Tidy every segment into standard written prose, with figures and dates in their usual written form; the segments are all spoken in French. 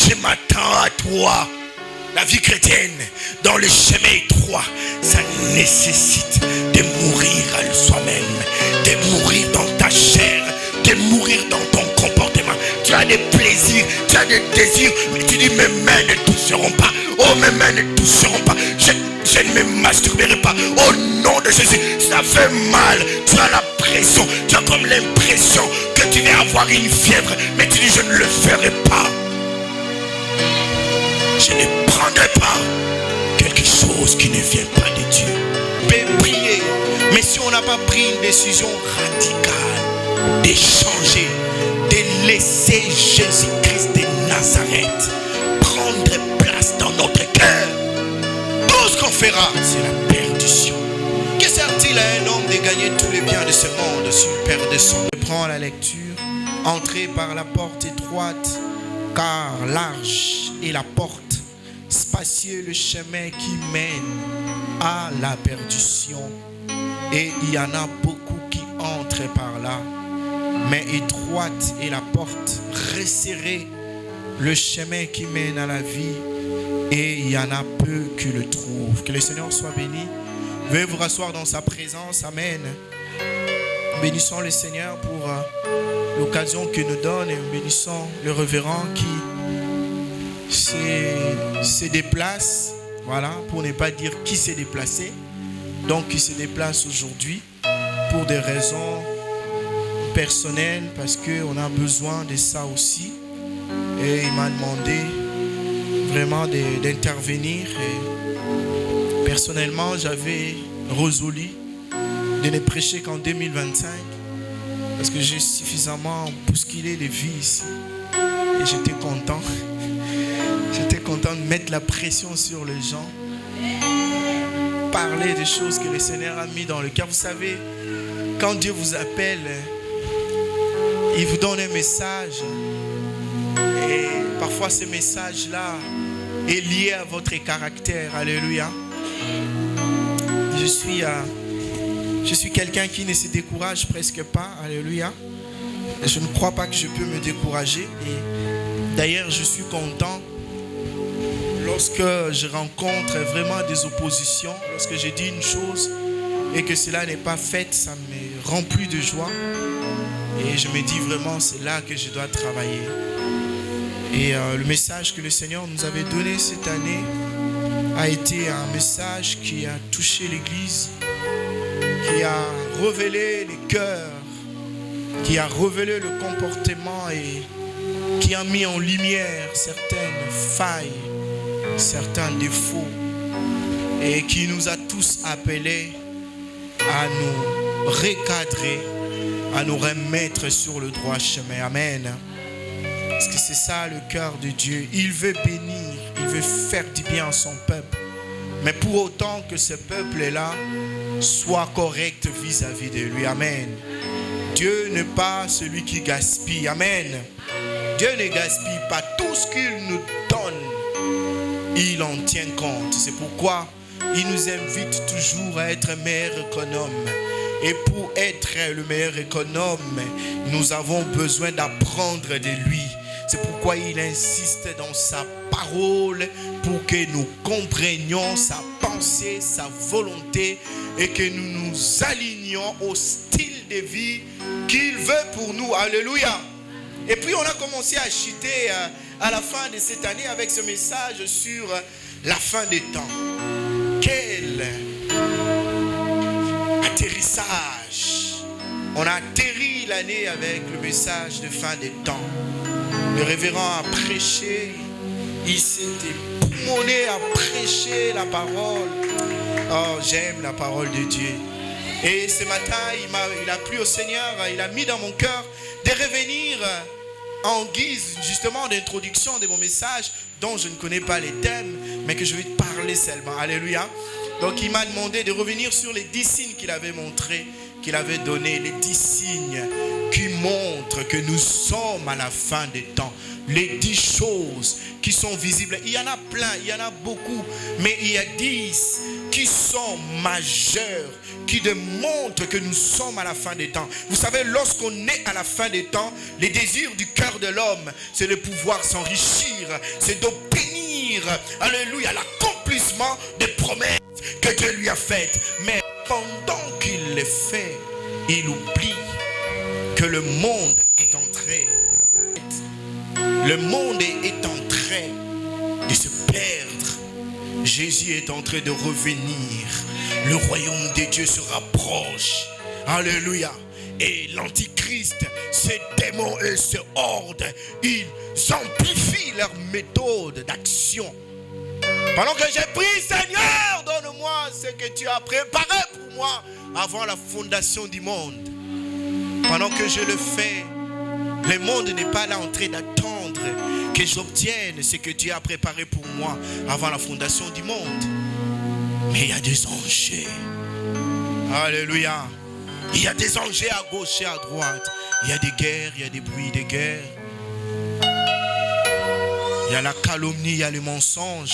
je m'attends à toi. La vie chrétienne, dans le chemin étroit, ça nécessite de mourir à soi-même, de mourir dans ta chair, de mourir dans ton comportement. Tu as des plaisirs, tu as des désirs, mais tu dis mes mains ne toucheront pas. Oh, mes mains ne toucheront pas. Je ne me masturberai pas. Au nom de Jésus, ça fait mal. Tu as la pression, tu as comme l'impression que tu vas avoir une fièvre, mais tu dis je ne le ferai pas. Je ne prendrai pas quelque chose qui ne vient pas de Dieu. Peut prier, mais si on n'a pas pris une décision radicale de changer, de laisser Jésus-Christ de Nazareth prendre place dans notre cœur, tout ce qu'on fera, c'est la perdition. Que sert-il à un homme de gagner tous les biens de ce monde s'il perd de son? Je prends la lecture. Entrez par la porte étroite, car large est la porte, spacieux le chemin qui mène à la perdition. Et il y en a beaucoup qui entrent par là. Mais étroite est la porte, resserré le chemin qui mène à la vie. Et il y en a peu qui le trouvent. Que le Seigneur soit béni. Veuillez vous rasseoir dans sa présence. Amen. Bénissons le Seigneur pour l'occasion qu'il nous donne. Et bénissons le révérend qui se déplace. Voilà, pour ne pas dire qui s'est déplacé. Donc qui se déplace aujourd'hui pour des raisons personnelles. Parce qu'on a besoin de ça aussi. Et il m'a demandé vraiment d'intervenir. Et personnellement, j'avais résolu de ne prêcher qu'en 2025 parce que j'ai suffisamment bousculé les vies ici. Et j'étais content. J'étais content de mettre la pression sur les gens. Parler des choses que le Seigneur a mis dans le cœur. Vous savez, quand Dieu vous appelle, il vous donne un message. Et parfois ce message-là est lié à votre caractère. Alléluia. Je suis quelqu'un qui ne se décourage presque pas. Alléluia. Je ne crois pas que je peux me décourager. Et d'ailleurs, je suis content lorsque je rencontre vraiment des oppositions. Lorsque je dis une chose et que cela n'est pas fait, ça me remplit de joie. Et je me dis vraiment, c'est là que je dois travailler. Et le message que le Seigneur nous avait donné cette année a été un message qui a touché l'Église, qui a révélé les cœurs, qui a révélé le comportement et qui a mis en lumière certaines failles, certains défauts et qui nous a tous appelés à nous recadrer, à nous remettre sur le droit chemin. Amen. Parce que c'est ça le cœur de Dieu. Il veut bénir, il veut faire du bien à son peuple. Mais pour autant que ce peuple-là soit correct vis-à-vis de lui. Amen. Dieu n'est pas celui qui gaspille. Amen. Dieu ne gaspille pas. Tout ce qu'il nous donne, il en tient compte. C'est pourquoi il nous invite toujours à être meilleur économe. Et pour être le meilleur économe, nous avons besoin d'apprendre de lui. C'est pourquoi il insiste dans sa parole pour que nous comprenions sa pensée, sa volonté et que nous nous alignions au style de vie qu'il veut pour nous. Alléluia. Et puis on a commencé à chuter à la fin de cette année avec ce message sur la fin des temps. Quel atterrissage. On a atterri l'année avec le message de fin des temps. Le révérend a prêché, il s'était poumonné à prêcher la parole. Oh, j'aime la parole de Dieu. Et ce matin, il a plu au Seigneur, il a mis dans mon cœur de revenir en guise justement d'introduction de mon message dont je ne connais pas les thèmes, mais que je vais te parler seulement. Alléluia. Donc il m'a demandé de revenir sur les 10 signes qu'il avait montrés, qu'il avait donnés, les 10 signes qui montrent que nous sommes à la fin des temps. Les 10 choses qui sont visibles. Il y en a plein, il y en a beaucoup, mais il y a 10 qui sont majeurs, qui démontrent que nous sommes à la fin des temps. Vous savez, lorsqu'on est à la fin des temps, les désirs du cœur de l'homme, c'est de pouvoir s'enrichir, c'est d'obtenir, alléluia, l'accomplissement des promesses que Dieu lui a faites. Mais pendant qu'il les fait, il oublie que le monde est en train, de se perdre. Jésus est en train de revenir. Le royaume de Dieu se rapproche. Alléluia. Et l'antichrist, ces démons et ces hordes, ils amplifient leur méthode d'action. Pendant que j'ai prié, Seigneur, donne-moi ce que tu as préparé pour moi avant la fondation du monde. Pendant que je le fais, le monde n'est pas là en train d'attendre que j'obtienne ce que Dieu a préparé pour moi avant la fondation du monde. Mais il y a des enjeux. Alléluia. Il y a des enjeux à gauche et à droite. Il y a des guerres, il y a des bruits de guerre. Il y a la calomnie, il y a le mensonge.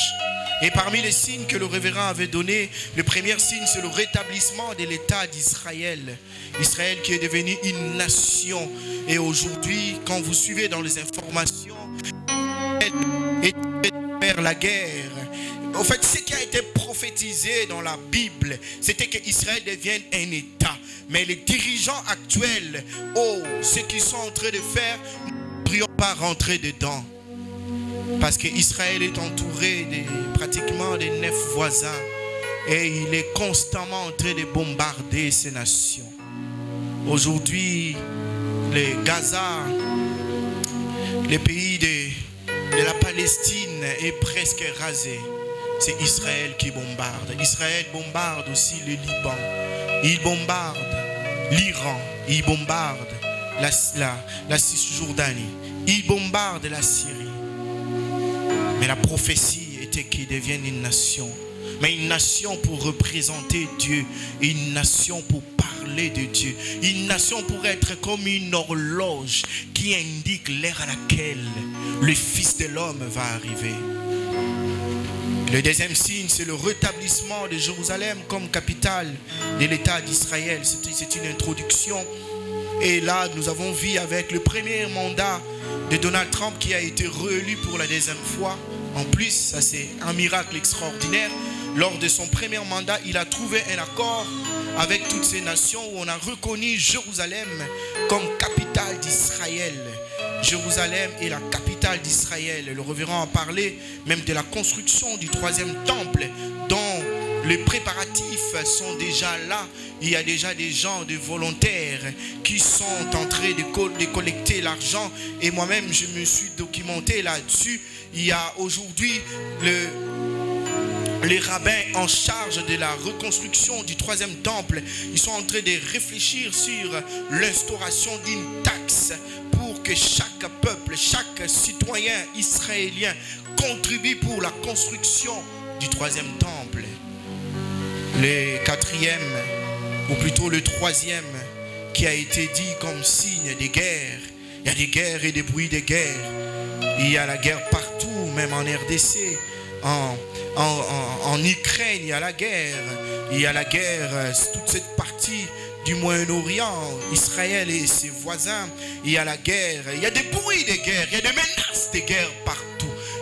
Et parmi les signes que le révérend avait donnés, le premier signe, c'est le rétablissement de l'État d'Israël. Israël qui est devenu une nation. Et aujourd'hui, quand vous suivez dans les informations, et faire la guerre. En fait, ce qui a été prophétisé dans la Bible, c'était qu'Israël devienne un État. Mais les dirigeants actuels, ce qu'ils sont en train de faire, nous ne pourrions pas rentrer dedans. Parce qu'Israël est entouré pratiquement de 9 voisins. Et il est constamment en train de bombarder ces nations. Aujourd'hui, les Gaza, les pays de la Palestine est presque rasé. C'est Israël qui bombarde. Israël bombarde aussi le Liban. Il bombarde l'Iran. Il bombarde la Cisjordanie. Il bombarde la Syrie. Mais la prophétie était qu'il devienne une nation. Mais une nation pour représenter Dieu. Une nation pour parler de Dieu. Une nation pour être comme une horloge qui indique l'heure à laquelle le Fils de l'homme va arriver. Le deuxième signe, c'est le rétablissement de Jérusalem comme capitale de l'État d'Israël. C'est une introduction. Et là, nous avons vu avec le premier mandat de Donald Trump qui a été réélu pour la deuxième fois. En plus, ça c'est un miracle extraordinaire. Lors de son premier mandat, il a trouvé un accord avec toutes ces nations où on a reconnu Jérusalem comme capitale d'Israël. Jérusalem est la capitale d'Israël. Le révérend a parlé même de la construction du 3e temple dont les préparatifs sont déjà là. Il y a déjà des gens, des volontaires qui sont en train de collecter l'argent. Et moi-même, je me suis documenté là-dessus. Il y a aujourd'hui les rabbins en charge de la reconstruction du 3e temple. Ils sont en train de réfléchir sur l'instauration d'une taxe pour que chaque peuple, chaque citoyen israélien contribue pour la construction du 3e temple. Le 4e, ou plutôt le 3e, qui a été dit comme signe des guerres. Il y a des guerres et des bruits de guerre. Il y a la guerre partout, même en RDC, en Ukraine, il y a la guerre. Il y a la guerre, toute cette partie du Moyen-Orient, Israël et ses voisins. Il y a la guerre, il y a des bruits de guerre, il y a des menaces de guerre partout.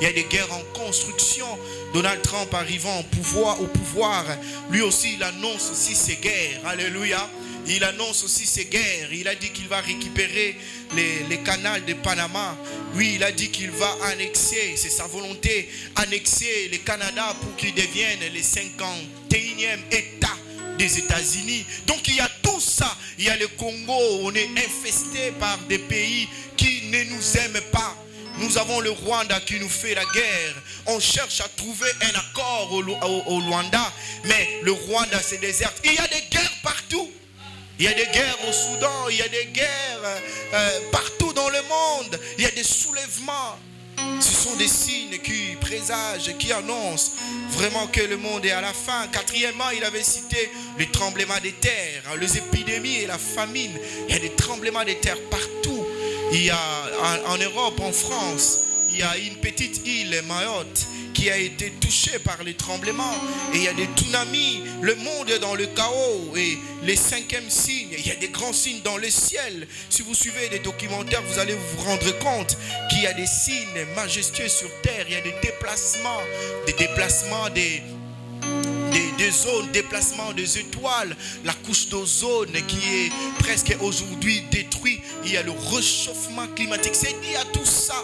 Il y a des guerres en construction. Donald Trump arrivant au pouvoir, lui aussi il annonce aussi ses guerres. Alléluia. Il annonce aussi ses guerres. Il a dit qu'il va récupérer les canaux de Panama. Oui, il a dit qu'il va annexer, c'est sa volonté, annexer le Canada pour qu'il devienne le 51e État des États-Unis. Donc il y a tout ça. Il y a le Congo, on est infesté par des pays qui ne nous aiment pas. Nous avons le Rwanda qui nous fait la guerre. On cherche à trouver un accord au Rwanda, mais le Rwanda se déserte. Il y a des guerres partout. Il y a des guerres au Soudan, il y a des guerres partout dans le monde. Il y a des soulèvements. Ce sont des signes qui présagent, qui annoncent vraiment que le monde est à la fin. Quatrièmement, il avait cité les tremblements des terres, les épidémies et la famine. Il y a des tremblements des terres partout. Il y a en Europe, en France, il y a une petite île, Mayotte, qui a été touchée par les tremblements. Et il y a des tsunamis, le monde est dans le chaos. Et les 5e signes, il y a des grands signes dans le ciel. Si vous suivez des documentaires, vous allez vous rendre compte qu'il y a des signes majestueux sur terre. Il y a des déplacements des zones, déplacement des étoiles, la couche d'ozone qui est presque aujourd'hui détruite. Il y a le réchauffement climatique. C'est lié à tout ça.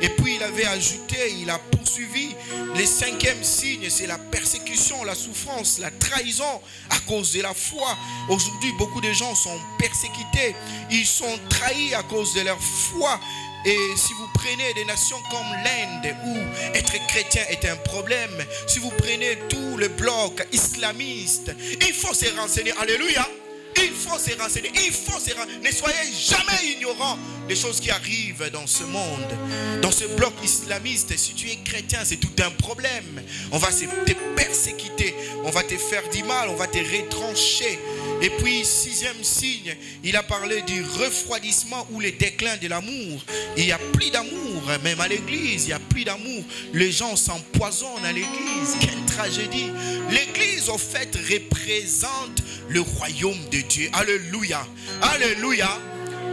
Et puis il avait ajouté, il a poursuivi, les 5e signes, c'est la persécution, la souffrance, la trahison à cause de la foi. Aujourd'hui, beaucoup de gens sont persécutés, ils sont trahis à cause de leur foi. Et si vous prenez des nations comme l'Inde, où être chrétien est un problème, si vous prenez tout le bloc islamiste, il faut se renseigner. Alléluia. Il faut se renseigner, Ne soyez jamais ignorants des choses qui arrivent dans ce monde. Dans ce bloc islamiste, si tu es chrétien, c'est tout un problème. On va te persécuter, on va te faire du mal, on va te retrancher. Et puis, 6e signe, il a parlé du refroidissement ou le déclin de l'amour. Il n'y a plus d'amour, même à l'église, il n'y a plus d'amour. Les gens s'empoisonnent à l'église. Quelle tragédie. L'église, en fait, représente le royaume de Dieu. Alléluia. Alléluia.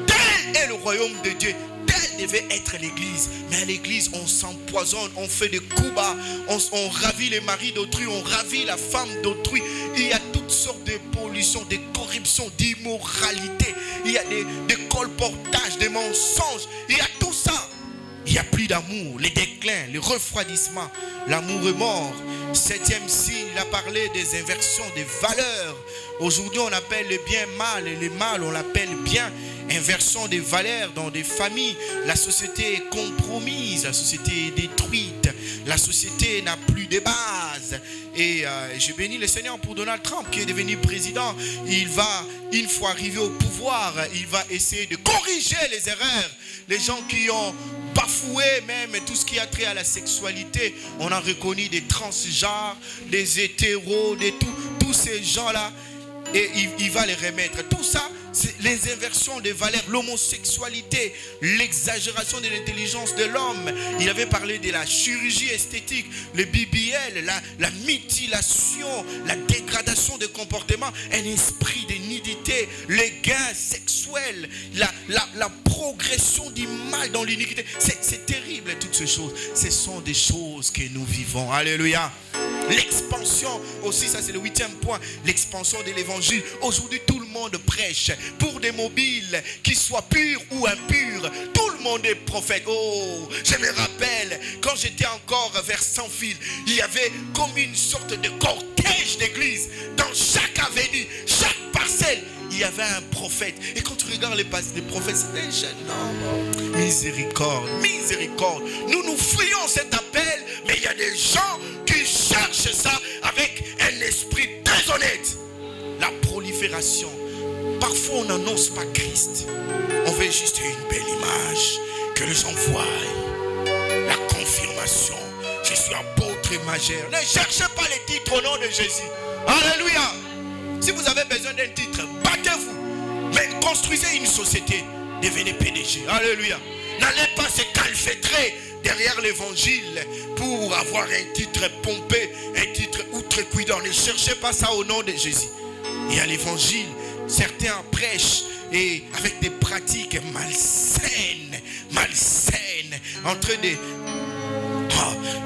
Tel est le royaume de Dieu. Telle devait être l'église. Mais à l'église, on s'empoisonne, on fait des coups bas, on ravit les maris d'autrui, on ravit la femme d'autrui. Il y a toutes sortes de pollutions, de corruptions, d'immoralité. Il y a des colportages, des mensonges. Il y a tout ça. Il n'y a plus d'amour, les déclins, le refroidissement. L'amour est mort. 7e signe, il a parlé des inversions, des valeurs. Aujourd'hui, on appelle le bien mal et le mal, on l'appelle bien. Inversion des valeurs dans des familles. La société est compromise, la société est détruite. La société n'a plus de base. Et je bénis le Seigneur pour Donald Trump qui est devenu président. Il va, une fois arrivé au pouvoir, il va essayer de corriger les erreurs. Les gens qui ont bafoué même tout ce qui a trait à la sexualité. On a reconnu des transgenres, des hétéros, tous ces gens-là. Et il va les remettre. Tout ça, c'est les inversions des valeurs, l'homosexualité, l'exagération de l'intelligence de l'homme. Il avait parlé de la chirurgie esthétique, le BBL, la mutilation, la dégradation de comportement, un esprit de nudité, les gains sexuels, la progression du mal dans l'iniquité. C'est terrible, toutes ces choses. Ce sont des choses que nous vivons. Alléluia. L'expansion aussi, ça c'est le 8e point, l'expansion de l'évangile. Aujourd'hui tout le monde prêche pour des mobiles qui soient purs ou impurs. Tout le monde est prophète. Oh, je me rappelle quand j'étais encore vers Sans-Fil, il y avait comme une sorte de cortège d'église dans chaque avenue, chaque parcelle. Il y avait un prophète. Et quand tu regardes les prophètes, c'est des jeunes hommes. Miséricorde, miséricorde. Nous fuyons cet appel, mais il y a des gens qui cherchent ça avec un esprit déshonnête. La prolifération. Parfois, on n'annonce pas Christ. On veut juste une belle image, que les gens voient. La confirmation. Je suis apôtre et majeur. Ne cherchez pas les titres au nom de Jésus. Alléluia. Si vous avez besoin d'un titre, battez-vous. Mais construisez une société. Devenez PDG. Alléluia. N'allez pas se calfeutrer derrière l'évangile pour avoir un titre pompé, un titre outrecuidant. Ne cherchez pas ça au nom de Jésus. Et à l'évangile, certains prêchent et avec des pratiques malsaines, entre des...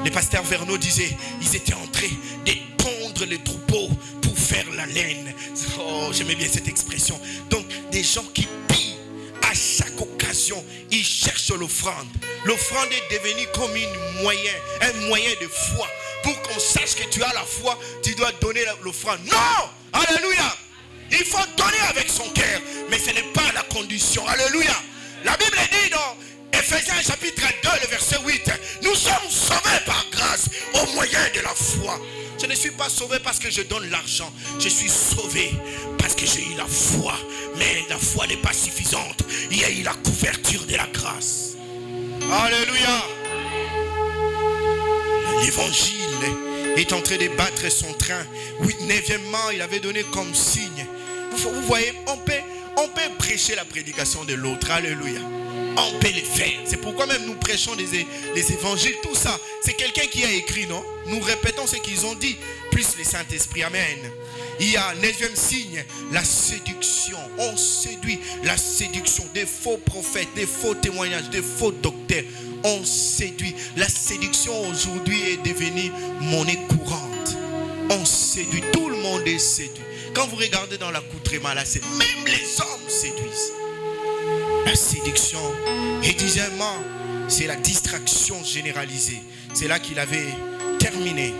le pasteur Verneau disait, ils étaient en train de tondre les troupeaux pour faire la laine. Oh, j'aimais bien cette expression. Donc, des gens qui pillent à chaque occasion, ils cherchent l'offrande. L'offrande est devenue comme un moyen de foi. Pour qu'on sache que tu as la foi, tu dois donner l'offrande. Non! Alléluia! Il faut donner avec son cœur, mais ce n'est pas la condition. Alléluia! La Bible dit dans Ephésiens chapitre 2, le verset 8, nous sommes sauvés par grâce au moyen de la foi. Je ne suis pas sauvé parce que je donne l'argent. Je suis sauvé parce que j'ai eu la foi. Mais la foi n'est pas suffisante. Il y a eu la couverture de la grâce. Alléluia. L'évangile est en train de battre son train. 9e, il avait donné comme signe. Vous voyez, on peut prêcher la prédication de l'autre. Alléluia. on peut le faire. C'est pourquoi même nous prêchons les évangiles, tout ça. C'est quelqu'un qui a écrit, non? Nous répétons ce qu'ils ont dit, plus le Saint-Esprit. Amen. Il y a un 9e signe, la séduction. On séduit, la séduction. Des faux prophètes, des faux témoignages, des faux docteurs. On séduit. La séduction aujourd'hui est devenue monnaie courante. On séduit. Tout le monde est séduit. Quand vous regardez dans l'accoutrement, là, même les hommes séduisent. La séduction. Et deuxièmement, c'est la distraction généralisée. C'est là qu'il avait terminé.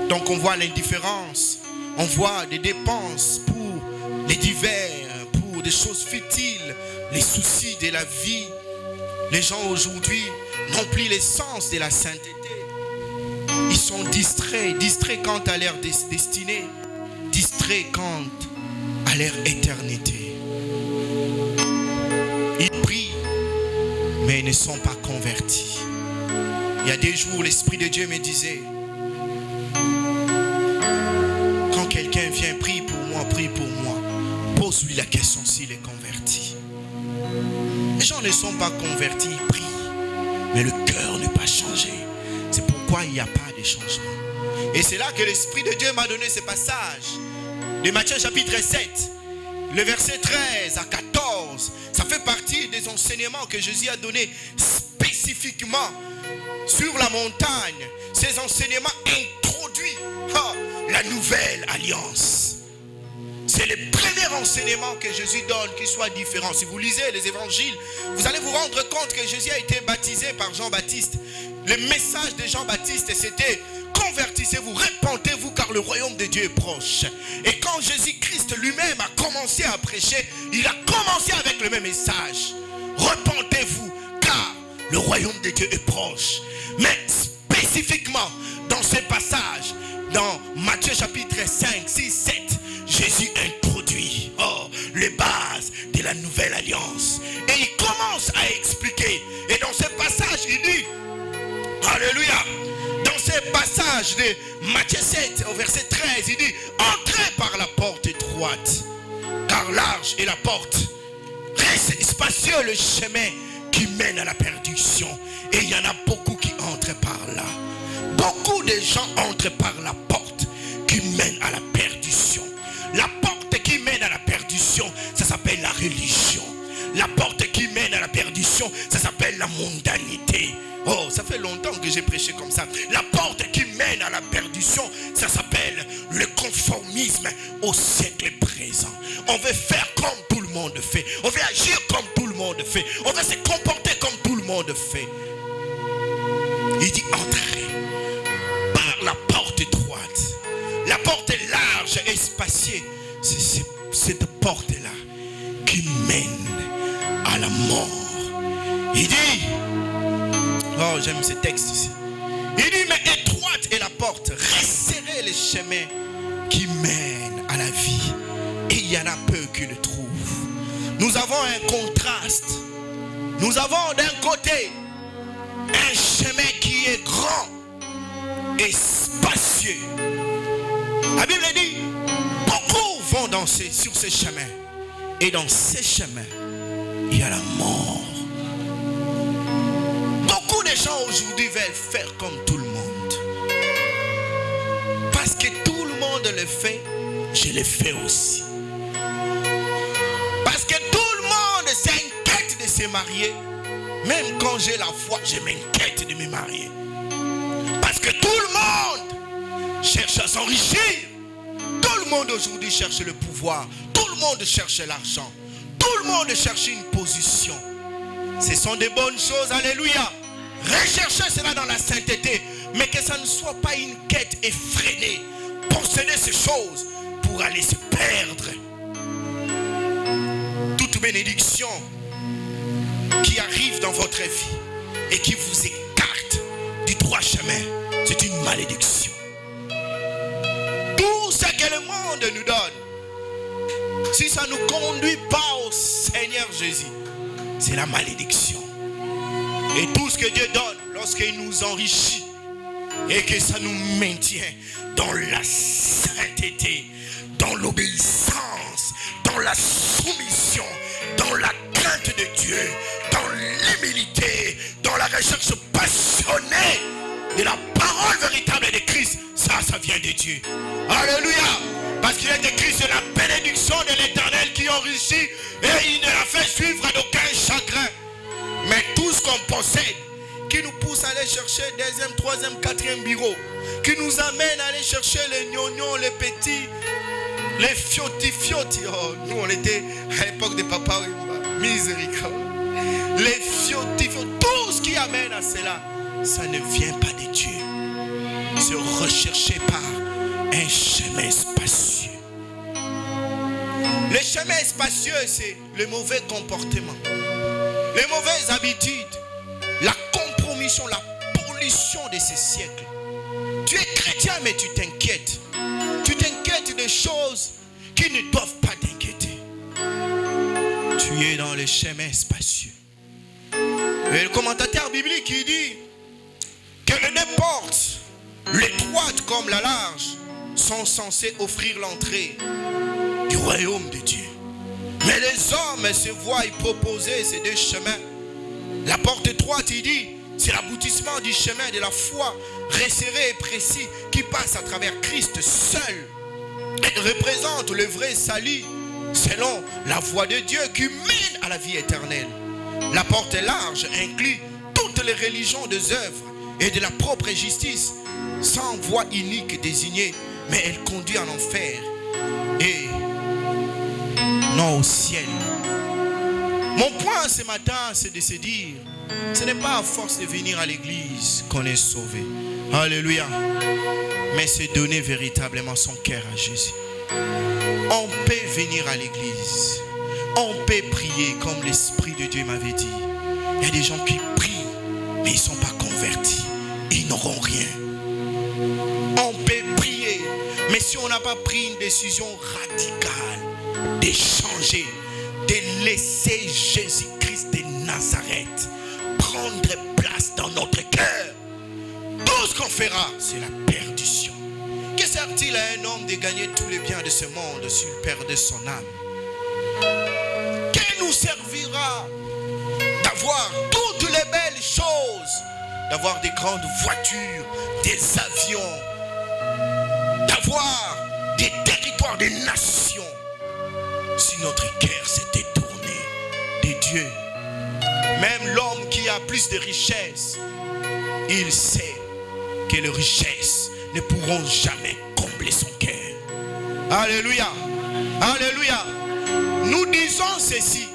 Donc on voit l'indifférence. On voit des dépenses pour les divers, pour des choses futiles, les soucis de la vie. Les gens aujourd'hui n'ont plus le sens de la sainteté. Ils sont distraits quant à leur destinée, distraits quant à leur éternité. Ils prient, mais ils ne sont pas convertis. Il y a des jours, l'Esprit de Dieu me disait, quand quelqu'un vient, prie pour moi, pose-lui la question s'il est converti. Les gens ne sont pas convertis, ils prient, mais le cœur n'est pas changé. C'est pourquoi il n'y a pas de changement. Et c'est là que l'Esprit de Dieu m'a donné ce passage de Matthieu chapitre 7, le verset 13 à 14. Ça fait partie des enseignements que Jésus a donnés spécifiquement sur la montagne. Ces enseignements introduisent la nouvelle alliance. C'est le premier enseignement que Jésus donne qui soit différent. Si vous lisez les évangiles, vous allez vous rendre compte que Jésus a été baptisé par Jean-Baptiste. Le message de Jean-Baptiste, c'était « Convertissez-vous, repentez-vous car le royaume de Dieu est proche ». Et quand Jésus-Christ lui-même a commencé à prêcher, il a commencé avec le même message. « Repentez-vous car le royaume de Dieu est proche ». Mais spécifiquement, dans ce passage, dans Matthieu chapitre 5, 6, 7, Jésus introduit les bases de la nouvelle alliance. Et il commence à expliquer. Et dans ce passage, il dit, alléluia, dans ce passage de Matthieu 7, au verset 13, il dit, entrez par la porte étroite, car large est la porte, reste spacieux le chemin qui mène à la perdition. Et il y en a beaucoup qui entrent par là. Beaucoup de gens entrent par la porte qui mène à la perdition. La porte qui mène à la perdition, ça s'appelle la religion. La porte qui mène à la perdition, ça s'appelle la mondanité. Oh, ça fait longtemps que j'ai prêché comme ça. La porte qui mène à la perdition, ça s'appelle le conformisme au siècle présent. On veut faire comme tout le monde fait. On veut agir comme tout le monde fait. On veut se comporter comme tout le monde fait. Il dit entrez par la porte étroite. La porte est large et spacieuse. C'est cette porte-là qui mène à la mort. Il dit, oh j'aime ce texte ici. Il dit, mais étroite est la porte, resserrez les chemins qui mènent à la vie. Et il y en a peu qui le trouvent. Nous avons un contraste. Nous avons d'un côté un chemin qui est grand et spacieux. La Bible dit, beaucoup vont danser sur ces chemins. Et dans ces chemins, il y a la mort. Beaucoup de gens aujourd'hui veulent faire comme tout le monde. Parce que tout le monde le fait, je le fais aussi. Parce que tout le monde s'inquiète de se marier. Même quand j'ai la foi, je m'inquiète de me marier. Parce que tout le monde cherche à s'enrichir. Tout le monde aujourd'hui cherche le pouvoir. Tout le monde cherche l'argent. Tout le monde cherche une position. Ce sont des bonnes choses, alléluia. Recherchez cela dans la sainteté. Mais que ça ne soit pas une quête effrénée. Posséder ces choses pour aller se perdre. Toute bénédiction qui arrive dans votre vie et qui vous écarte du droit chemin, c'est une malédiction. Tout ce que le monde nous donne, si ça ne nous conduit pas au Seigneur Jésus, c'est la malédiction. Et tout ce que Dieu donne, lorsqu'il nous enrichit et que ça nous maintient dans la sainteté, dans l'obéissance, dans la soumission, dans la crainte de Dieu, dans l'humilité, recherche passionnée de la parole véritable de Christ, ça vient de Dieu. Alléluia. Parce qu'il est écrit, c'est la bénédiction de l'Éternel qui enrichit et il ne la fait suivre d'aucun chagrin. Mais tout ce qu'on possède, qui nous pousse à aller chercher deuxième, troisième, quatrième bureau, qui nous amène à aller chercher les gnognons, les petits, les fioti. Oh, nous on était à l'époque de Papa Wimba. Miséricorde. Les fioti, tout ce qui amène à cela, ça ne vient pas de Dieu. C'est recherché par un chemin spacieux. Le chemin spacieux, c'est le mauvais comportement, les mauvaises habitudes, la compromission, la pollution de ces siècles. Tu es chrétien, mais tu t'inquiètes. Tu t'inquiètes des choses qui ne doivent pas t'inquiéter. Tu es dans le chemin spacieux. Et le commentateur biblique, il dit que les deux portes, l'étroite comme la large, sont censées offrir l'entrée du royaume de Dieu. Mais les hommes se voient y proposer ces deux chemins. La porte étroite, il dit, c'est l'aboutissement du chemin de la foi resserré et précis qui passe à travers Christ seul. Elle représente le vrai salut selon la voie de Dieu qui mène à la vie éternelle. La porte large inclut toutes les religions des œuvres et de la propre justice, sans voie unique désignée, mais elle conduit en enfer et non au ciel. Mon point ce matin, c'est de se dire, ce n'est pas à force de venir à l'église qu'on est sauvé. Alléluia. Mais c'est donner véritablement son cœur à Jésus. On peut venir à l'église. On peut prier comme l'Esprit de Dieu m'avait dit. Il y a des gens qui prient, mais ils ne sont pas convertis. Ils n'auront rien. On peut prier, mais si on n'a pas pris une décision radicale de changer, de laisser Jésus-Christ de Nazareth prendre place dans notre cœur, tout ce qu'on fera, c'est la perdition. Que sert-il à un homme de gagner tous les biens de ce monde s'il perdait son âme? Que nous servira d'avoir toutes les belles choses, d'avoir des grandes voitures, des avions, d'avoir des territoires, des nations, si notre cœur s'est détourné de Dieu? Même l'homme qui a plus de richesses, il sait que les richesses ne pourront jamais combler son cœur. Alléluia. Alléluia. Nous disons ceci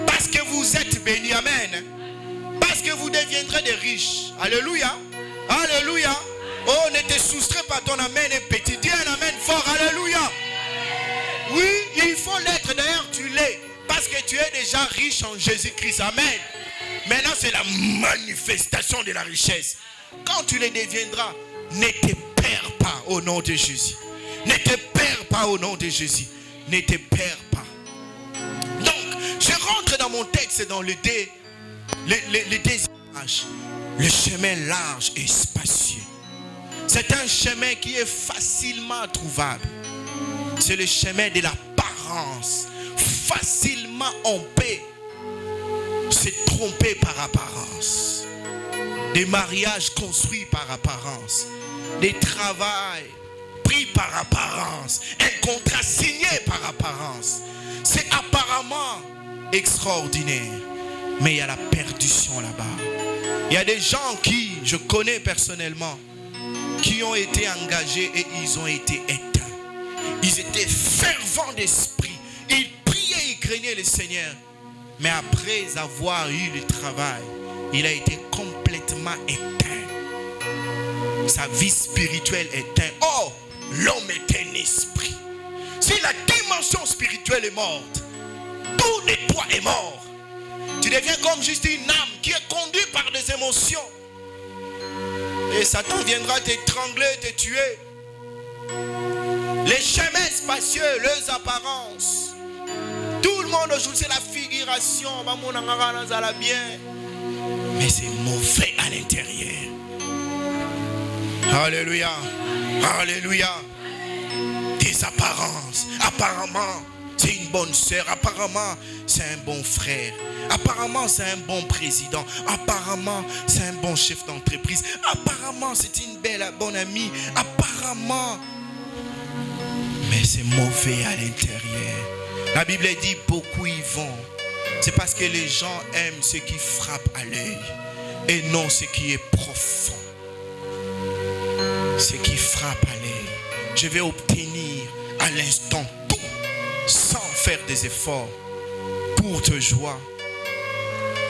parce que vous êtes bénis. Amen. Parce que vous deviendrez des riches. Alléluia. Alléluia. Oh, ne te soustrais pas ton amen et petit. Dis un amen fort. Alléluia. Oui, il faut l'être. D'ailleurs, tu l'es. Parce que tu es déjà riche en Jésus-Christ. Amen. Maintenant, c'est la manifestation de la richesse. Quand tu les deviendras, ne te perds pas au nom de Jésus. Ne te perds pas au nom de Jésus. Ne te perds pas. Donc, je rentre dans mon texte dans les deux images. Le chemin large et spacieux. C'est un chemin qui est facilement trouvable. C'est le chemin de l'apparence. Facilement on peut se tromper par apparence. Des mariages construits par apparence. Des travails pris par apparence. Un contrat signé par apparence. C'est apparemment extraordinaire. Mais il y a la perdition là-bas. Il y a des gens qui, je connais personnellement, qui ont été engagés et ils ont été éteints. Ils étaient fervents d'esprit. Ils priaient, ils craignaient le Seigneur. Mais après avoir eu le travail, il a été complètement éteint. Sa vie spirituelle est éteinte. Oh, l'homme est un esprit. Si la dimension spirituelle est morte, tout de toi est mort. Tu deviens comme juste une âme qui est conduite par des émotions. Et Satan viendra t'étrangler, te tuer. Les chemins spacieux, leurs apparences. Tout le monde aujourd'hui, c'est la figuration. Mais c'est mauvais à l'intérieur. Alléluia. Alléluia. Des apparences. Apparemment, c'est une bonne sœur. Apparemment, c'est un bon frère. Apparemment, c'est un bon président. Apparemment, c'est un bon chef d'entreprise. Apparemment, c'est une bonne amie. Apparemment. Mais c'est mauvais à l'intérieur. La Bible dit beaucoup y vont. C'est parce que les gens aiment ce qui frappe à l'œil et non ce qui est profond. Ce qui frappe à l'œil. Je vais obtenir à l'instant tout sans faire des efforts pour te joie.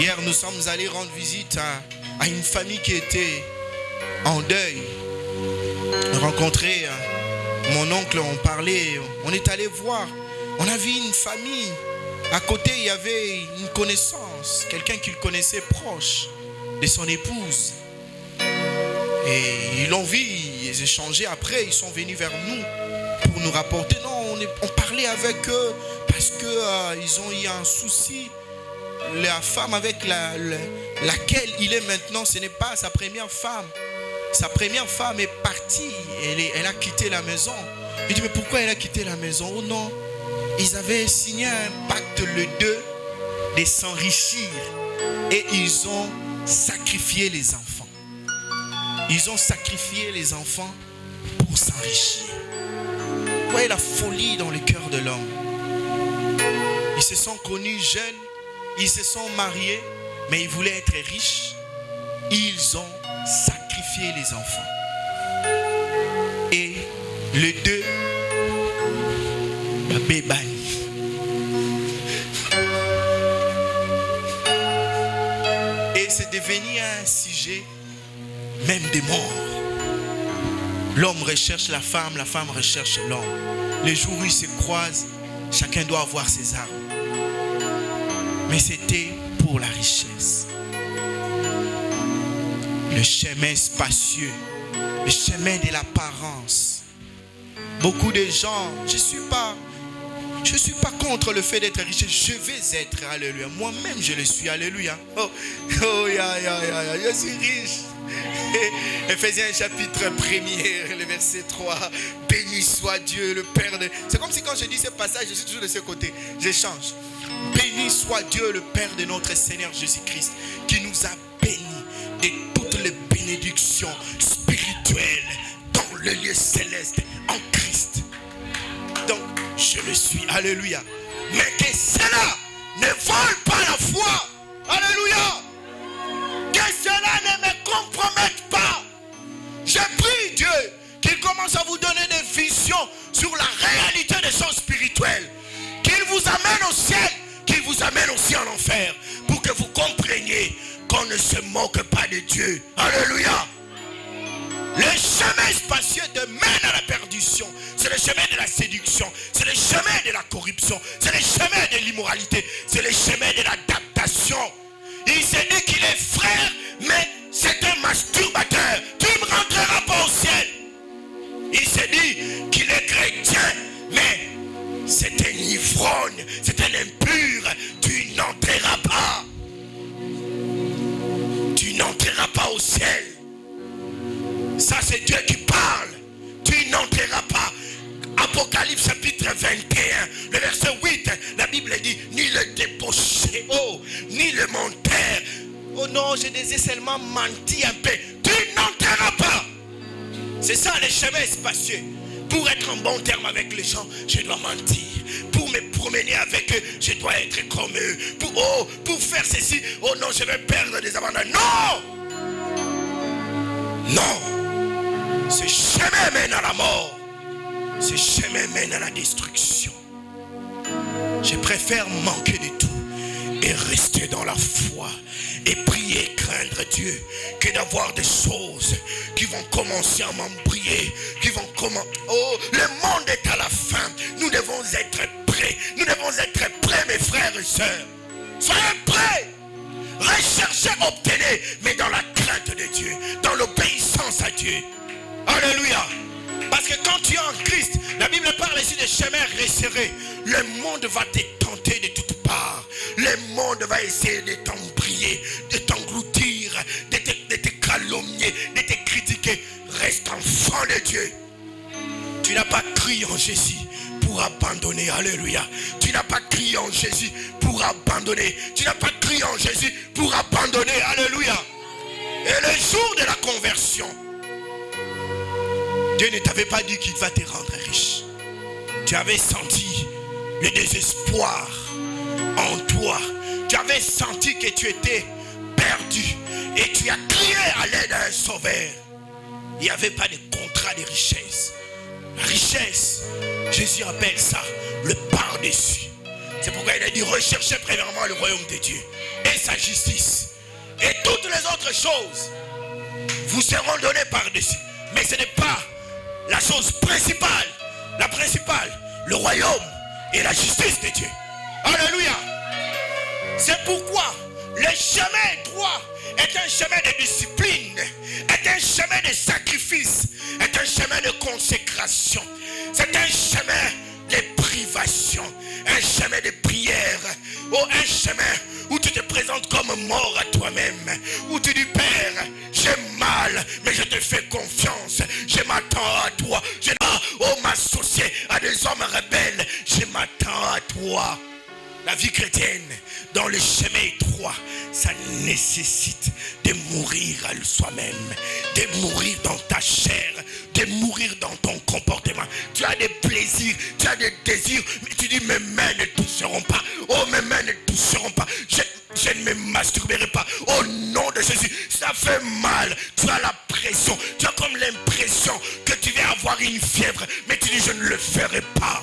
Hier, nous sommes allés rendre visite à une famille qui était en deuil. Rencontrer mon oncle, on parlait, on est allé voir. On a vu une famille. À côté, il y avait une connaissance, quelqu'un qu'il connaissait proche de son épouse. Et ils l'ont vu, ils échangeaient après, ils sont venus vers nous pour nous rapporter. Non, on parlait avec eux parce qu'ils ont eu un souci. La femme avec laquelle il est maintenant, ce n'est pas sa première femme. Sa première femme est partie, elle a quitté la maison. Il dit, mais pourquoi elle a quitté la maison? Oh non, ils avaient signé un pacte le 2 de s'enrichir et ils ont sacrifié les enfants. Ils ont sacrifié les enfants pour s'enrichir. Vous voyez la folie dans le cœur de l'homme. Ils se sont connus jeunes, ils se sont mariés, mais ils voulaient être riches. Ils ont sacrifié les enfants. Et le 2, la bébani. Et c'est devenu un sujet même des morts. L'homme recherche la femme recherche l'homme. Les jours où ils se croisent, chacun doit avoir ses armes. Mais c'était pour la richesse. Le chemin spacieux, le chemin de l'apparence. Beaucoup de gens, je suis pas contre le fait d'être riche. Je vais être, alléluia. Moi-même, je le suis, alléluia. Je suis riche. Ephésiens chapitre 1er, le verset 3. Béni soit Dieu, le Père de... C'est comme si quand je dis ce passage, je suis toujours de ce côté. J'échange. Béni soit Dieu, le Père de notre Seigneur Jésus-Christ, qui nous a bénis de toutes les bénédictions spirituelles dans le lieu céleste en Christ. Donc, je le suis, alléluia. Mais que cela ne vole pas la foi, alléluia. Que cela ne me compromette pas. Je prie Dieu qu'il commence à vous donner des visions sur la réalité des choses spirituelles. Qu'il vous amène au ciel, qu'il vous amène aussi en enfer, pour que vous compreniez qu'on ne se moque pas de Dieu. Alléluia. Le chemin spacieux te mène à la perdition. C'est le chemin de la séduction. C'est le chemin de la corruption. C'est le chemin de l'immoralité. C'est le chemin de l'adaptation. Il s'est dit qu'il est frère, mais c'est un masturbateur. Tu ne rentreras pas au ciel. Il s'est dit qu'il est chrétien, mais c'est un ivrogne, c'est un impur. Tu n'entreras pas. Tu n'entreras pas au ciel. Ça, c'est Dieu qui parle. Tu n'entreras pas. Apocalypse chapitre 21, le verset 8, la Bible dit, ni le débauché, ni le menteur. Oh non, je disais seulement menti un peu. Tu n'entreras pas. C'est ça le chemin spacieux. Pour être en bon terme avec les gens, je dois mentir. Pour me promener avec eux, je dois être comme eux. Pour faire ceci, oh non, je vais perdre des abandons. Non! Non! Ce chemin mène à la mort. Ce chemin mène à la destruction. Je préfère manquer de tout et rester dans la foi et prier, craindre Dieu, que d'avoir des choses qui vont commencer à m'embriller, qui vont commencer. Oh, le monde est à la fin. Nous devons être prêts. Nous devons être prêts, mes frères et sœurs. Soyez prêts. Recherchez, obtenez, mais dans la crainte de Dieu, dans l'obéissance à Dieu. Alléluia. Parce que quand tu es en Christ, la Bible parle ici de chemins resserrés. Le monde va te tenter de toutes parts. Le monde va essayer de t'embriller, de t'engloutir, de te calomnier, de te critiquer. Reste enfant de Dieu. Tu n'as pas cru en Jésus pour pour abandonner. Alléluia. Tu n'as pas crié en Jésus pour abandonner. Tu n'as pas crié en Jésus pour abandonner. Alléluia. Et le jour de la conversion, Dieu ne t'avait pas dit qu'il va te rendre riche. Tu avais senti le désespoir en toi. Tu avais senti que tu étais perdu. Et tu as crié à l'aide d'un sauveur. Il n'y avait pas de contrat de richesse. La richesse, Jésus appelle ça le par-dessus. C'est pourquoi il a dit recherchez premièrement le royaume de Dieu et sa justice. Et toutes les autres choses vous seront données par-dessus. Mais ce n'est pas la chose principale. La principale, le royaume et la justice de Dieu. Alléluia. C'est pourquoi le chemin droit est un chemin de discipline, est un chemin de sacrifice, est un chemin de consécration. C'est un chemin de privation, un chemin de prière, ou un chemin où tu te présentes comme mort à toi-même, où tu dis Père, j'ai mal, mais je te fais confiance, je m'attends à toi, je m'associer à des hommes rebelles, je m'attends à toi. La vie chrétienne, dans le chemin étroit, ça nécessite de mourir à soi-même, de mourir dans ta chair, de mourir dans ton comportement. Tu as des plaisirs, tu as des désirs, mais tu dis mes mains ne toucheront pas. Oh, mes mains ne toucheront pas. Je ne me masturberai pas. Au nom de Jésus, ça fait mal. Tu as la pression, tu as comme l'impression que tu vas avoir une fièvre, mais tu dis je ne le ferai pas.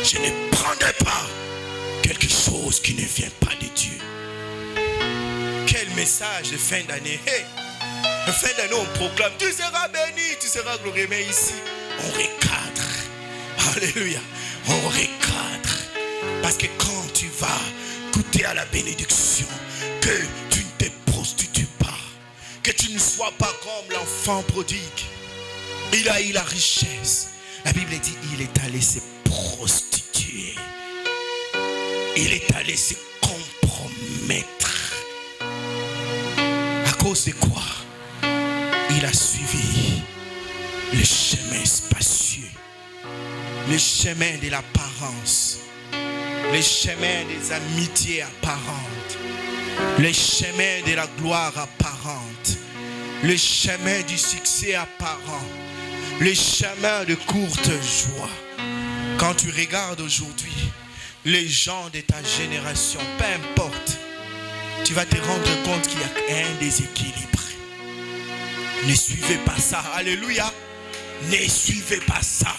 Je ne prendrai pas quelque chose qui ne vient pas de Dieu. Quel message de fin d'année. Hey, de fin d'année on proclame, tu seras béni, tu seras glorifié. Mais ici, on recadre. Alléluia. On recadre. Parce que quand tu vas goûter à la bénédiction, que tu ne te prostitues pas, que tu ne sois pas comme l'enfant prodigue. Il a eu la richesse. La Bible dit, il est allé se prostituer. Il est allé se compromettre. À cause de quoi? Il a suivi le chemin spacieux, le chemin de l'apparence, le chemin des amitiés apparentes, le chemin de la gloire apparente, le chemin du succès apparent, le chemin de courte joie. Quand tu regardes aujourd'hui les gens de ta génération, peu importe, tu vas te rendre compte qu'il y a un déséquilibre. Ne suivez pas ça. Alléluia. Ne suivez pas ça.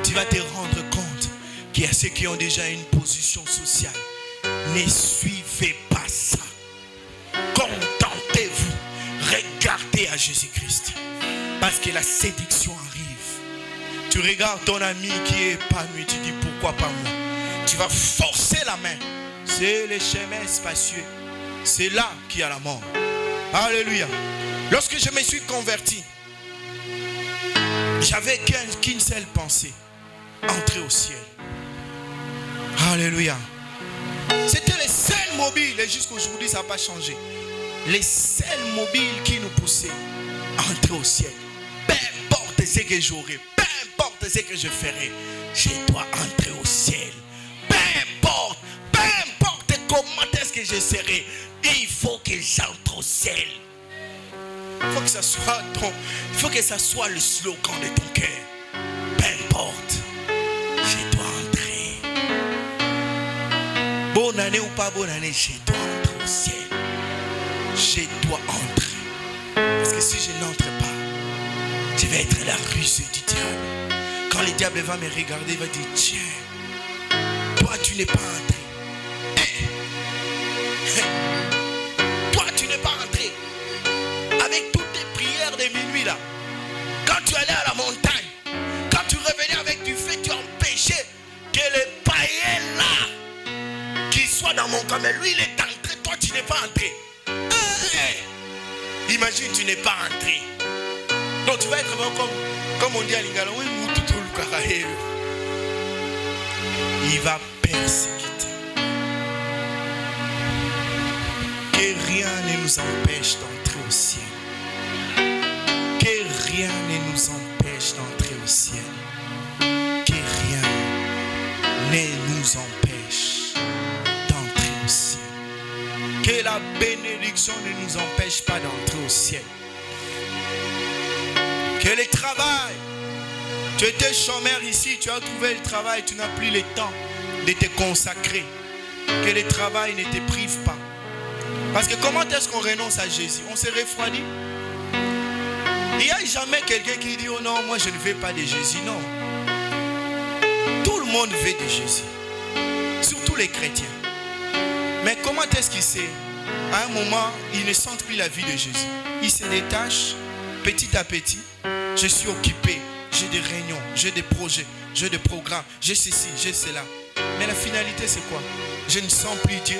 Tu vas te rendre compte qu'il y a ceux qui ont déjà une position sociale. Ne suivez pas ça. Contentez-vous. Regardez à Jésus-Christ. Parce que la séduction arrive. Tu regardes ton ami qui est épanoui, tu dis pourquoi pas moi. Tu vas forcer la main. C'est le chemin spacieux. C'est là qu'il y a la mort. Alléluia. Lorsque je me suis converti, j'avais qu'une seule pensée. Entrer au ciel. Alléluia. C'était les seuls mobiles. Et jusqu'aujourd'hui ça n'a pas changé. Les seuls mobiles qui nous poussaient à entrer au ciel. Peu importe ce que j'aurai, peu importe ce que je ferai, je dois entrer au ciel. Peu importe comment est-ce que je serai, il faut que j'entre au ciel. Il faut que ça soit le slogan de ton cœur. Peu importe, je dois entrer. Bonne année ou pas bonne année, je dois entrer au ciel. Je dois entrer. Parce que si je n'entre pas, je vais être la ruse du diable. Quand le diable va me regarder, il va dire tiens, toi tu n'es pas entré. Toi tu n'es pas entré. Avec toutes tes prières de minuit là, quand tu allais à la montagne, quand tu revenais avec du feu, tu empêchais que le païen là qui soit dans mon camp, mais lui il est entré, toi tu n'es pas entré. Imagine tu n'es pas entré. Donc tu vas être vraiment comme on dit à Lingala, il va persécuter. Que rien ne nous empêche d'entrer au ciel. Que rien ne nous empêche d'entrer au ciel. nous empêche d'entrer au ciel. Que la bénédiction ne nous empêche pas d'entrer au ciel. Que le travail, tu étais chômeur ici, tu as trouvé le travail, tu n'as plus le temps de te consacrer. Que le travail ne te prive pas. Parce que comment est-ce qu'on renonce à Jésus? On se refroidit. Il n'y a jamais quelqu'un qui dit, oh non, moi je ne veux pas de Jésus. Non. Tout le monde veut de Jésus. Surtout les chrétiens. Mais comment est-ce qu'il sait? À un moment, ils ne sentent plus la vie de Jésus. Ils se détachent petit à petit. Je suis occupé. J'ai des réunions, j'ai des projets, j'ai des programmes, j'ai ceci, j'ai cela. Mais la finalité, c'est quoi? Je ne sens plus Dieu.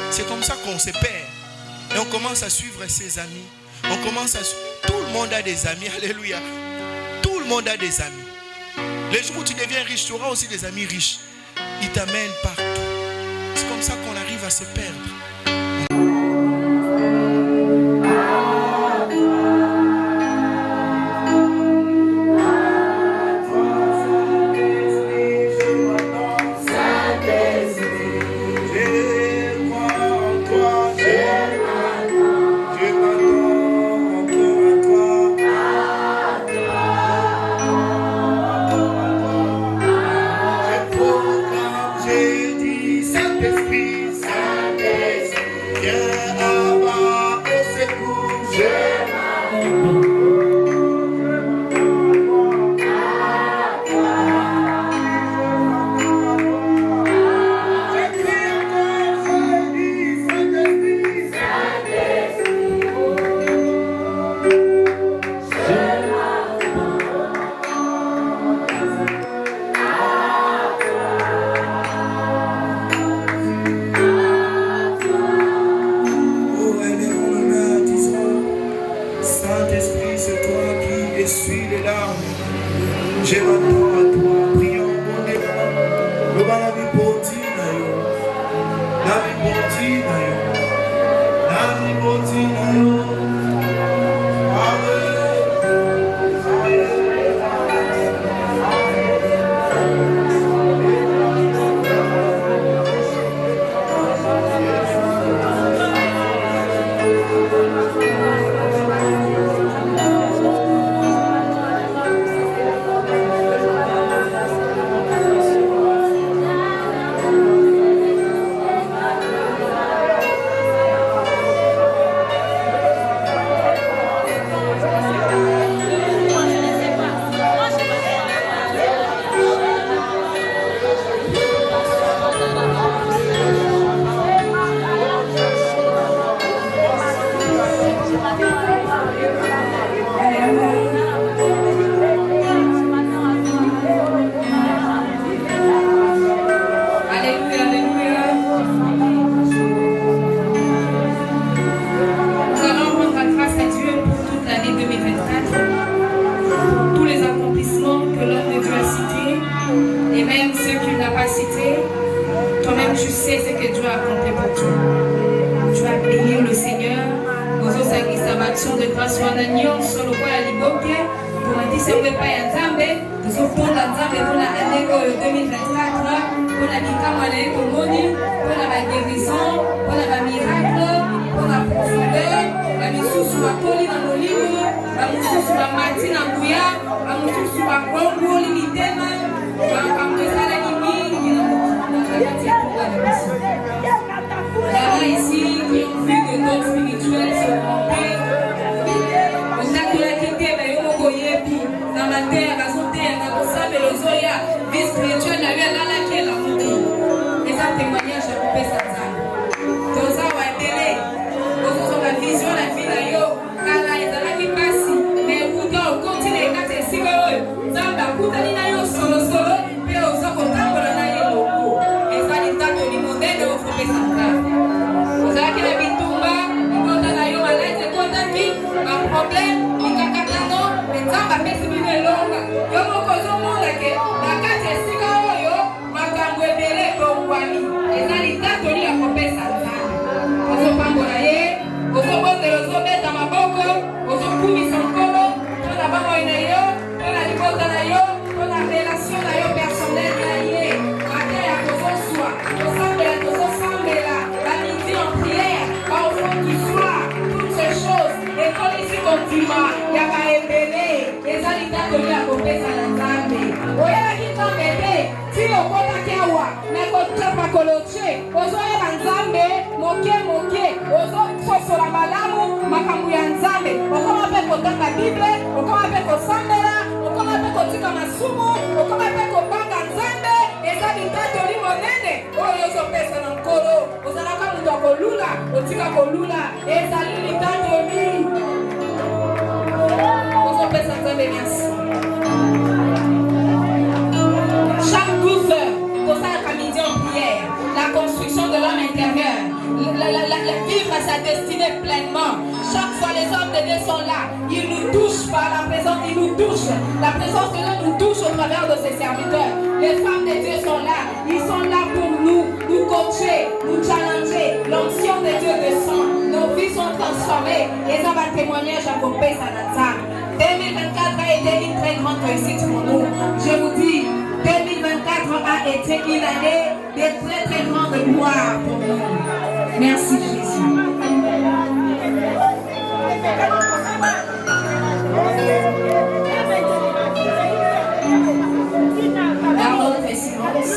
C'est comme ça qu'on se perd. Et on commence à suivre ses amis. On commence à suivre. Tout le monde a des amis. Alléluia. Tout le monde a des amis. Les jours où tu deviens riche, tu auras aussi des amis riches. Ils t'amènent partout. C'est comme ça qu'on arrive à se perdre. Relation personnelle, pakoloche ozoyeba nzambe moke ozososola malamu makambo ya nzambe okoma mpe kotanga bible okoma mpe kosambela okoma mpe kotika masumu okoma mpe kobanga nzambe eza litatoli monene oyo ozopesa na nkolo ozalaka moto akolula otika kolula ezali litatoli ozopesa nzambe merci. Chaque 12 heures, pour ça, midi en prière, la construction de l'homme intérieur, vivre à sa destinée pleinement. Chaque fois, les hommes de Dieu sont là. Ils nous touchent par la présence, ils nous touchent. La présence de Dieu nous touche au travers de ses serviteurs. Les femmes de Dieu sont là. Ils sont là pour nous coacher, nous challenger. L'onction de Dieu descend. Nos vies sont transformées. Et ça va témoigner, j'accompagne ça dans ça. 2024 a été une très grande réussite pour nous. Je vous dis, 2024 a été une année de très très grande gloire pour nous. Merci Jésus. Gardons notre silence.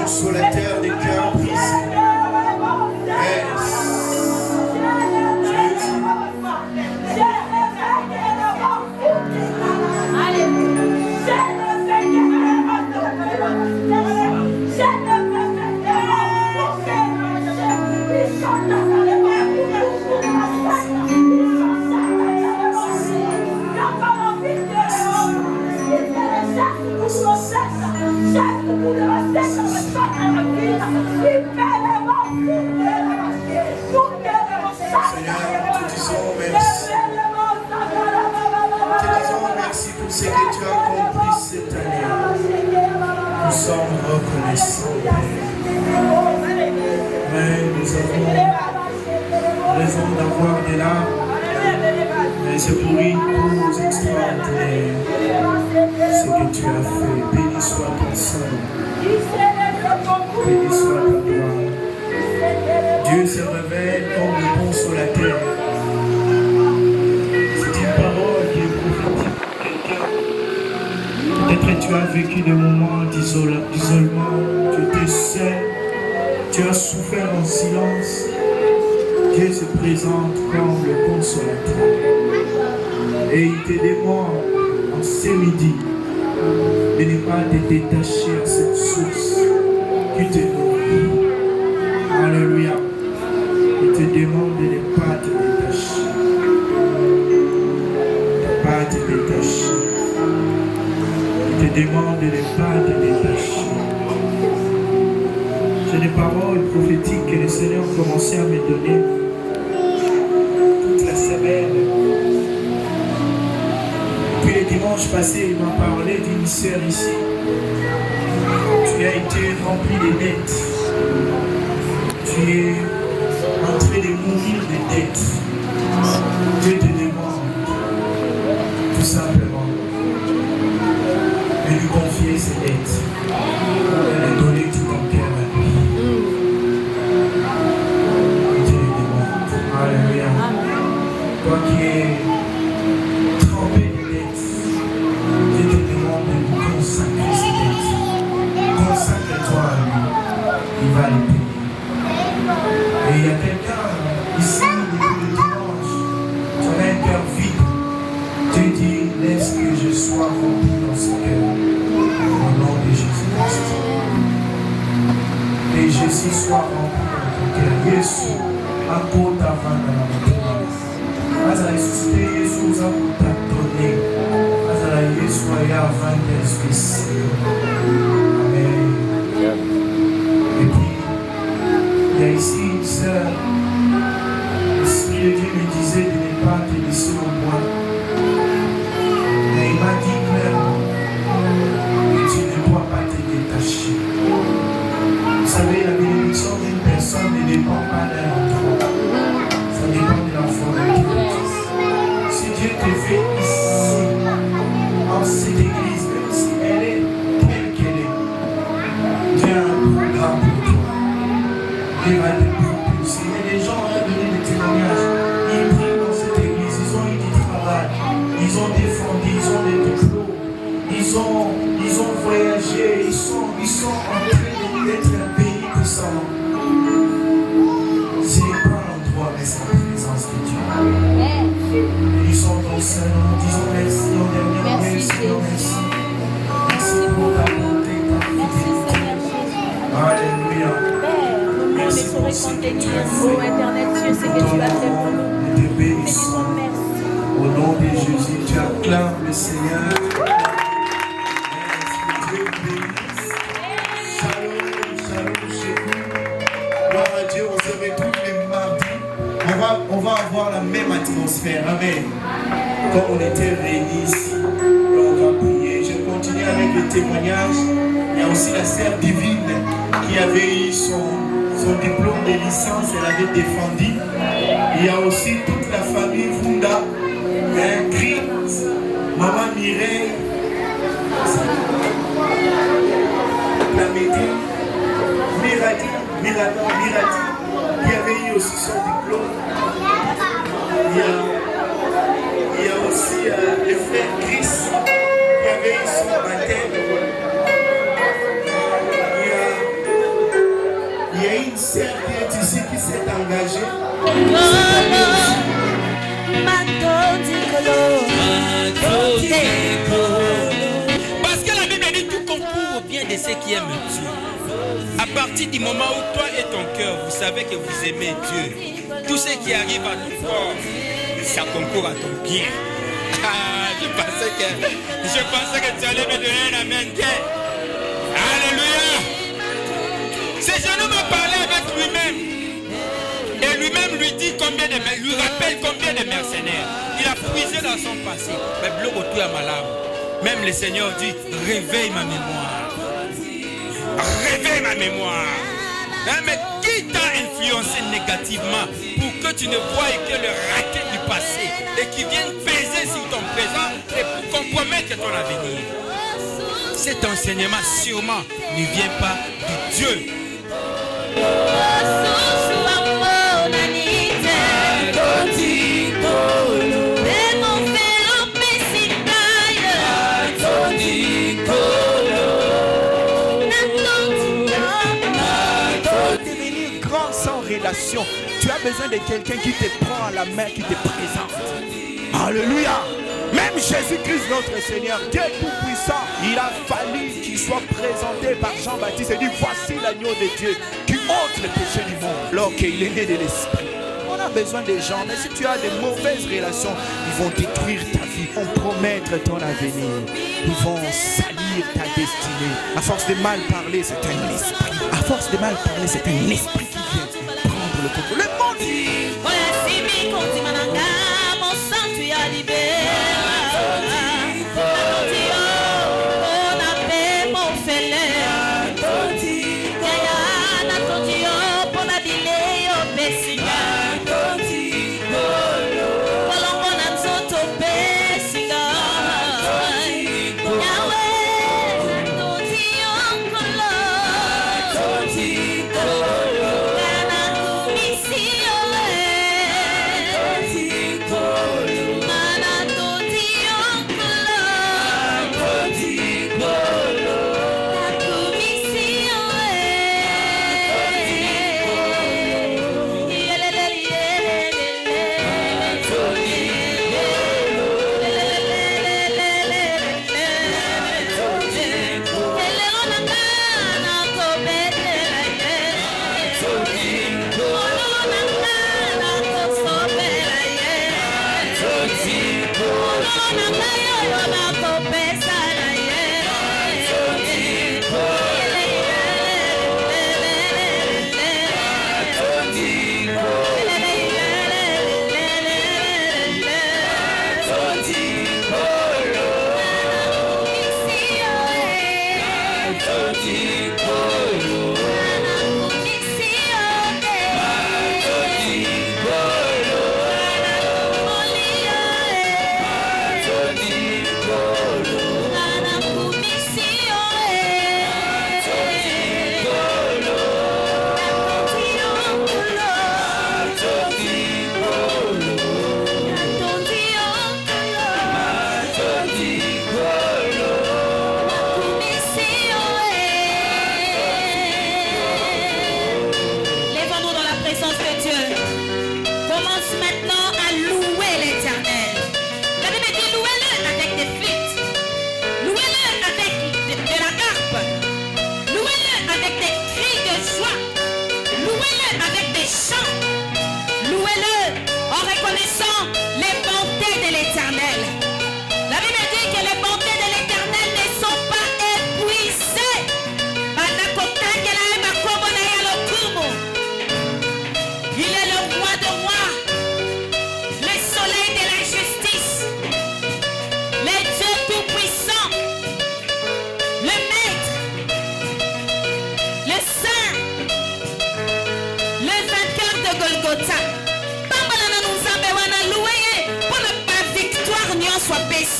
Sur la terre des cœurs brisés. Merci pour ce que tu as accompli cette année. Nous sommes reconnaissants. Mais nous avons raison d'avoir des larmes. Mais c'est pour une cause extraordinaire. Ce que tu as fait. Béni soit ton Saint. Béni soit ta gloire. Dieu se révèle comme le consolateur. C'est une parole qui est prophétique pour quelqu'un. Peut-être tu as vécu des moments d'isolement, tu étais seul, tu as souffert en silence. Dieu se présente comme le consolateur. Et il te demande en ce midi de ne pas te détacher à cette source qui te nourrit. Alléluia. Il te demande de ne pas te détacher. Pas te détacher. Il te demande de ne pas te détacher. J'ai des paroles prophétiques que le Seigneur a commencé à me donner toute la semaine. Puis le dimanche passé, il m'a parlé d'une sœur ici. Tu as été rempli de dettes. Tu es en train de mourir de dettes. Dieu te demande tout simplement de lui confier ses dettes et de donner tout ton cœur à lui. Dieu te demande. Alléluia. Toi qui es trempé de dettes, Dieu te demande de lui consacrer ses dettes. Consacre-toi à lui. Il va les payer. Et il y a quelqu'un ici depuis le dimanche, tu as un cœur vide. Dieu dit, laisse que je sois rempli dans ce cœur. Au nom de Jésus-Christ. ceci soit rempli dans ton cœur. Jésus, apporte avant dans la matinée. Azala ressuscité, Jésus nous a donné. Azala Jésus a avant l'Esprit Saint. Amen. Et puis, il y a ici une sœur. L'Esprit de Dieu me disait de ne pas te laisser au bois. Mais il m'a dit clairement que tu ne dois pas te détacher. Vous savez, la bénédiction d'une personne ne dépend pas d'un endroit. Ça dépend de l'enfant de Dieu. Si Dieu te fait ici, en cette église, même si elle est telle qu'elle est, Dieu a un programme pour toi. Dieu va te propulser. Et les gens ont donné des témoignages. Ils prient dans cette église, ils ont eu du travail, ils ont défendu, ils ont des diplômes, ils ont voyagé, ils sont en train d'être un pays puissant. Ce n'est pas l'endroit, mais c'est la présence de Dieu. Ils sont dans ce nom, disons merci, on est merci, merci. Merci pour ta bonté, ta fidélité. Alléluia. Merci pour ce que tu as fait. Oh éternel Dieu, c'est que tu as fait pour nous. Nous te bénissons. Merci. Au nom de Jésus, tu acclames le Seigneur. Dieu bénisse. Shalom, shalom chez vous. Gloire à Dieu, on se retrouve les mardis. On va avoir la même atmosphère. Amen. Comme on était réunis ici, on va prier. Je continue avec le témoignage. Il y a aussi la sœur divine qui avait eu son diplôme de licence, elle avait défendu. Il y a aussi toute la famille Funda, Chris, Maman Mireille, la Médine, Mirati, qui avait eu aussi son diplôme. Il y a aussi le frère Chris, qui avait eu son baptême. Il y a une sœur qui est ici qui s'est engagée. Parce que la Bible dit tout concourt au bien de ceux qui aiment Dieu. À partir du moment où toi et ton cœur, vous savez que vous aimez Dieu, tout ce qui arrive à ton corps, ça concourt à ton bien. Je pensais que tu allais me donner un amen. Alléluia. Ce jeune homme a parlé avec lui-même. Et lui-même lui dit lui rappelle combien de mercenaires. Il a puisé dans son passé. Mais bloque tout à malade. Même le Seigneur dit, réveille ma mémoire. Réveille ma mémoire. Hein, mais qui t'a influencé négativement pour que tu ne voies que le racket du passé et qui vienne peser sur ton présent et pour compromettre ton avenir? Cet enseignement sûrement ne vient pas de Dieu. Devenir grand sans relation, tu as besoin de quelqu'un qui te prend à la main, qui te présente. Alléluia. Même Jésus-Christ notre Seigneur, Dieu Tout-Puissant, il a fallu qu'il soit présenté par Jean-Baptiste et dit voici l'agneau de Dieu qui ôte le péché du monde. Alors qu'il est né de l'esprit. On a besoin des gens, mais si tu as de mauvaises relations, ils vont détruire ta vie, ils vont promettre ton avenir, ils vont salir ta destinée. À force de mal parler, c'est un esprit. À force de mal parler, c'est un esprit qui vient prendre le contrôle. Le monde dit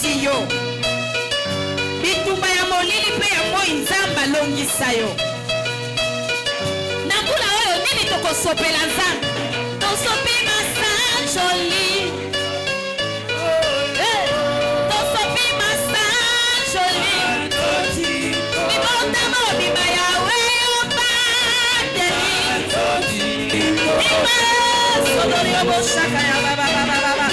alongisi yo. Bitumba ya molili pe ya moi nzamba alongisa yo. Na mbula oyo nini tokosopela nzambe? Tosopi masa joli. Tosopi masa joli. Mibonda mo bima yawe yo bateli. Ima sodori yo boshaka ya baba baba baba.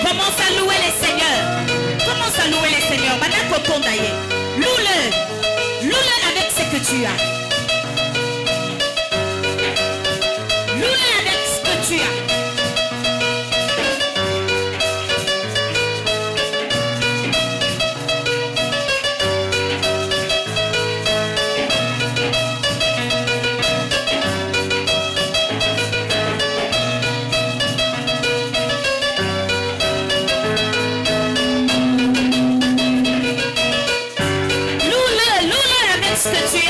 Commence à louer les seigneurs. Commence à louer les seigneurs. Madame Kokondaye. Loue-le. Loue-le avec ce que tu as. Loue-le avec ce que tu as. Ce que tu